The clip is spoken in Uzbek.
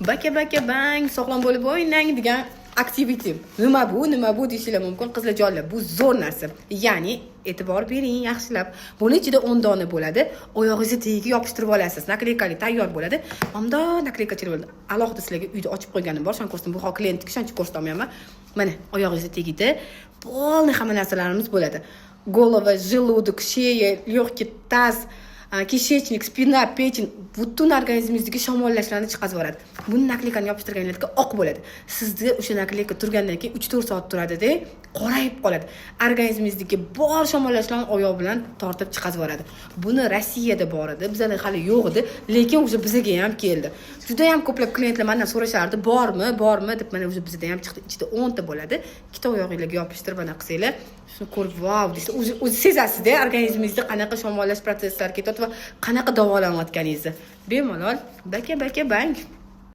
Baka bang, sog'lom bo'lib o'ynang degan activity. Nima bu deyishinglar mumkin qizlarjonlar. Bu zo'r narsa. Ya'ni e'tibor bering, yaxshilab. Buni ichida 10 dona bo'ladi. Oyog'ingizni tagiga yopishtirib olasiz. Nakleykali tayyor bo'ladi. Hamda nakleykachilar bo'ladi. Alohida sizlarga uyda ochib qo'yganim bor. Shon ko'rsam, bu hol klientga shuncha ko'rsatmayman. Mana oyog'ingizni tagida полный hamma narsalarimiz bo'ladi. Голова, желудок, шея, легкий, таз, kishechnik, spina, pechin, butun organizmingizdagi shamollashlarni chiqazib yuboradi. Buni nakleykani yopishtirganingizda oq bo'ladi. Sizda o'sha nakleyka turgandan keyin 3-4 soat turadi-da, qorayib qoladi. Organizmingizdagi bor shamollashlarni oyoq bilan tortib chiqazib yuboradi. Buni Rossiyada bor edi, bizda hali yo'q edi, lekin o'sha bizga ham keldi. Juda ham ko'plab klientlar mendan so'rashardi, bormi deb, mana o'sha bizda ham chiqdi. Ichida 10 ta bo'ladi. Ikkita oyog'ingizga yopishtirib ana qilsanglar, shuni ko'rib, vau deysiz. O'zi sezasiz-da, organizmingizda qanaqa shamollash prosesslari ketyapti va qanaqa davolanayotganingizni. Bemalol baka bang.